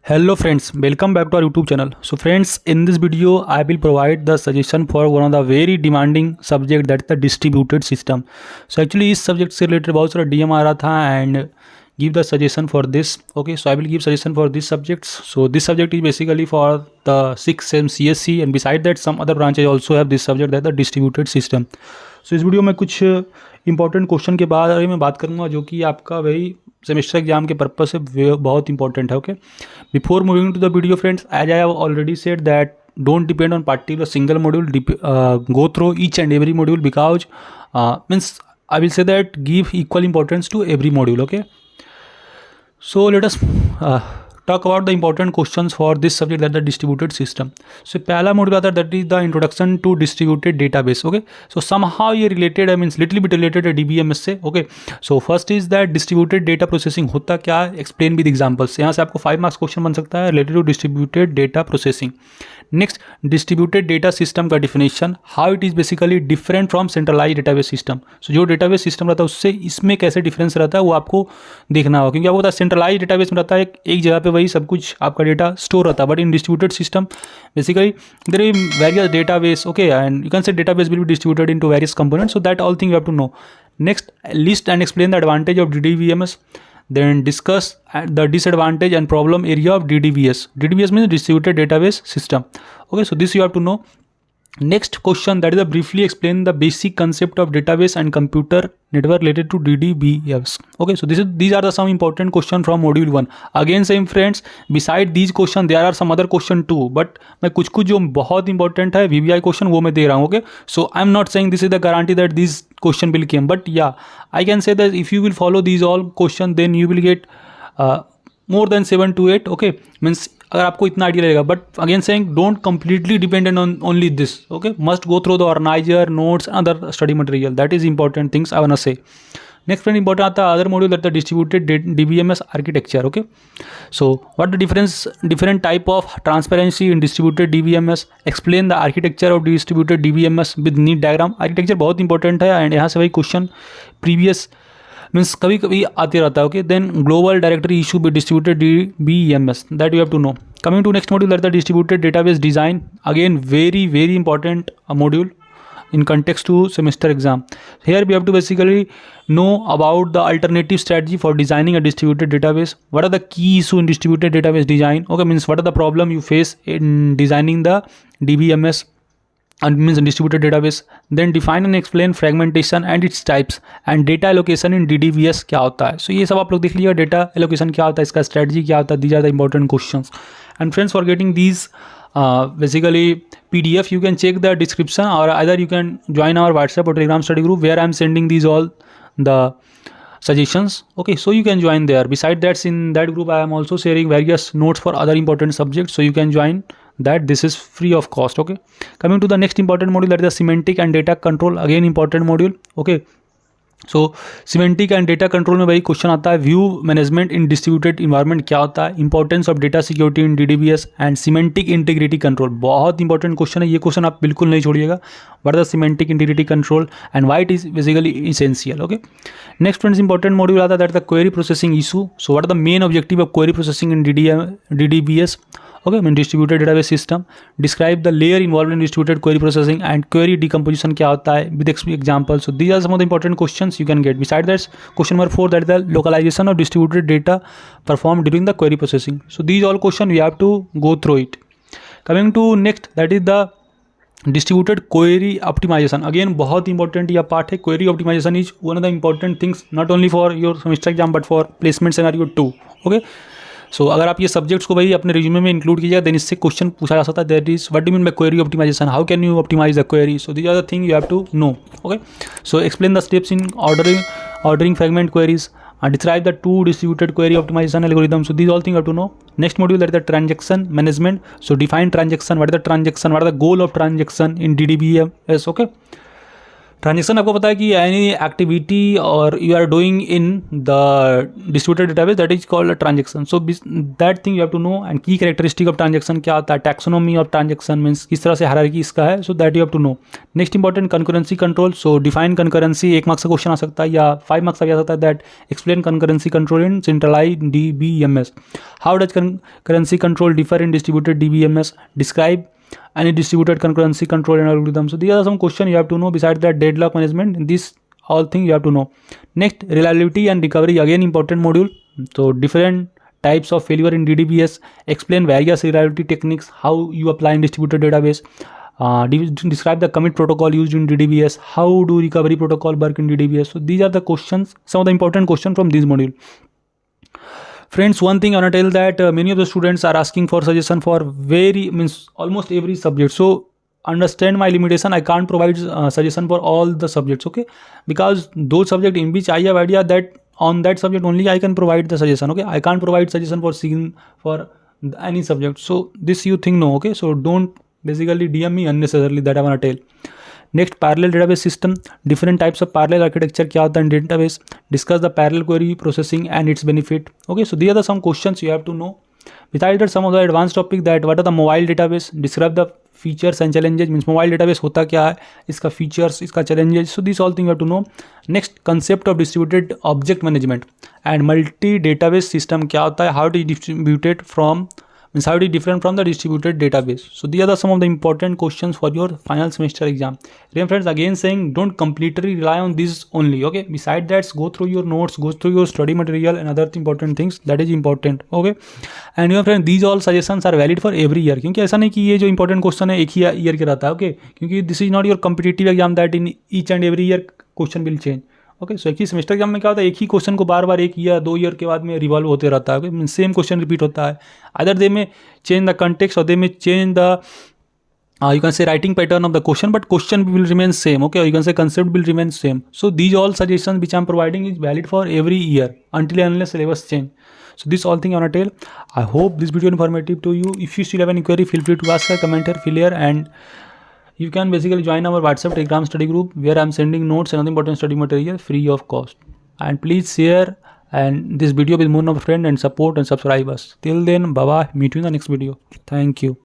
Hello friends, welcome back to our YouTube channel. So friends, in this video I will provide the suggestion for one of the very demanding subject, that is the distributed system. So actually इस subject से related बहुत सारा DM आ रहा था and give the suggestion for this. Okay, so I will give suggestion for these subjects. So this subject is basically for the 6th sem CSC, and beside that some other branches also have this subject, that is the distributed system. So इस video में कुछ important question के बारे में बात करूँगा जो कि आपका वही सेमेस्टर एग्जाम के पर्पज से बहुत इंपॉर्टेंट है. Okay, before moving to the video friends, as I have already said that don't depend on particular single module, go through each and every module, because means I will say that give equal importance to every module. Okay, so let us talk about the important questions for this subject, that the distributed system. So पहला module आता है, that is the introduction to distributed database. Okay, so somehow ये related, I mean little bit related है DBMS से. Okay, so first is that distributed data processing होता क्या है, explain with examples. यहाँ से आपको 5 marks question बन सकता है related to distributed data processing. Next, distributed data system का definition, how it is basically different from centralize database system. So जो डेटाबेस सिस्टम रहता है उससे इसमें कैसे डिफरेंस रहता है वो आपको देखना होगा, क्योंकि आपको पता है सेंट्रलाइज डेटाबेस में रहता है एक जगह पे वही सब कुछ आपका डेटा स्टोर रहता है, but in distributed system basically there is various database. Okay, and you can say database will be distributed into various components. So that all thing you have to know. Next, list and explain the advantage of DDBMS. Then discuss the disadvantage and problem area of DDBS. DDBS means distributed database system. Okay, so this you have to know. Next question, that is briefly explain the basic concept of database and computer network related to DDBS. Okay, so these are the some important question from module 1. Again same friends, beside these question there are some other question too, but मैं कुछ जो बहुत important है VBI question वो मैं दे रहा हूँ. Okay, so I am not saying this is the guarantee that these question will come, but yeah, I can say that if you will follow these all question, then you will get more than 7 to 8. Okay, means अगर आपको इतना idea लगेगा, but again saying don't completely dependent on only this. Okay, must go through the organiser, notes, other study material. That is important things I want to say. Next friend important आता है other module, that the distributed DBMS architecture. Okay, so what the different type of transparency in distributed DBMS. Explain the architecture of distributed DBMS with neat diagram. Architecture बहुत important है and यहाँ से वही question previous means कभी कभी आते रहता है. Okay, then global directory issue with distributed DBMS, that you have to know. Coming to next module, that the distributed database design. Again, very important module in context to semester exam. Here we have to basically know about the alternative strategy for designing a distributed database. What are the key issue in distributed database design? Okay, means what are the problem you face in designing the DBMS and means distributed database. Then define and explain fragmentation and its types and data allocation in DDBS क्या होता है. So ये सब आप लोग देख लीजिएगा, data allocation क्या होता है, इसका strategy क्या होता है. These are the important questions. And friends, for getting these basically PDF, you can check the description, or either you can join our WhatsApp or Telegram study group where I am sending these all the suggestions. Okay, so you can join there. Besides that, in that group I am also sharing various notes for other important subjects, so you can join that. This is free of cost. Okay, coming to the next important module, that is the semantic and data control. Again important module. Okay, so semantic and data control में वही question आता है, view management in distributed environment क्या होता है, importance of data security in DDBS and semantic integrity control. बहुत important question है, ये क्वेश्चन आप बिल्कुल नहीं छोड़िएगा. What are the semantic integrity control and why it is basically essential. Okay, next friends important module आता है, that the query processing issue. So what are the main objective of query processing in DDBS. Okay, I mean distributed database system. Describe the layer involved in distributed query processing and query decomposition क्या होता है with example. So these are some of the important questions you can get. Besides that, question number 4, that is the localization of distributed data performed during the query processing. So these all questions we have to go through it. Coming to next, that is the distributed query optimization. Again बहुत important यह part है. Query optimization is one of the important things not only for your semester exam but for placement scenario too. Okay, सो अगर आप ये subjects को भाई अपने resume में इंक्लूड कीजिए, देन इससे क्वेश्चन पूछा जा सकता है. That is what do mean by query optimization, how can you optimize the query. So these are the thing you have to know. Okay, so explain the steps in ordering fragment queries, describe the two distributed query optimization algorithm. So these all things you have to know. Next module, that is the transaction management. So define transaction, what is the transaction, what are the goal of transaction in DDBMS. Okay, transaction आपको पता है कि any activity और you are doing in the distributed database that is called a transaction. So that thing you have to know. And key characteristic of transaction क्या होता है, taxonomy of transaction means किस तरह से हायरार्की इसका है. So that you have to know. Next important concurrency control. So define concurrency. 1 marks का question आ सकता है या 5 मार्क्स का आ सकता है. That explain concurrency control in centralized DBMS. How does concurrency control differ in distributed DBMS. Describe any distributed concurrency control and algorithm. So these are some questions you have to know. Besides that, deadlock management, this all things you have to know. Next, reliability and recovery, again important module. So different types of failure in DDBS. Explain various reliability techniques, how you apply in distributed database. Describe the commit protocol used in DDBS. How do recovery protocol work in DDBS? So these are the questions, some of the important questions from this module. Friends, one thing I want to tell that many of the students are asking for suggestion for almost every subject. So understand my limitation. I can't provide suggestion for all the subjects, okay? Because those subjects in which I have idea that on that subject only I can provide the suggestion, okay? I can't provide suggestion for any subject. So this you think no, okay? So don't basically DM me unnecessarily, that I want to tell. Next parallel database system. Different types of parallel architecture क्या होता है database. Discuss the parallel query processing and its benefit. Okay, so these are the some questions you have to know. Besides that, some of the advanced topic that what are the mobile database, describe the features and challenges. Means mobile database होता क्या है, इसका features, इसका challenges. So these all things you have to know. Next, concept of distributed object management and multi database system क्या होता है, how it is distributed from, means how it is different from the distributed database. So these are some of the important questions for your final semester exam. Remember friends, again saying don't completely rely on this only, okay? Besides that, go through your notes, go through your study material and other important things that is important, okay? And your friend, these all suggestions are valid for every year. क्योंकि ऐसा नहीं कि ये जो important question है एक ही year के रहता है, okay? क्योंकि this is not your competitive exam that in each and every year question will change. Okay, so एक ही सेमेस्टर एग्जाम में क्या होता है, एक ही क्वेश्चन को बार बार 1 या 2 ईयर के बाद में रिवॉल्व होते रहता है. ओके, सेम क्वेश्चन रिपीट होता है. अदर दे में चेंज द कंटेक्स्ट और दे में change the you can say writing pattern of the question, but question will remain same, okay, or you can say concept will remain same. So these all suggestions which I am providing is valid for every year until and unless syllabus change. So this all thing I want to tell. I hope this video informative to you. If you still have any query, feel free to ask, comment here, fill here, and you can basically join our WhatsApp Telegram study group where I am sending notes and other important study material free of cost. And please share and this video with more of a friend and support and subscribe us. Till then, bye bye. Meet you in the next video. Thank you.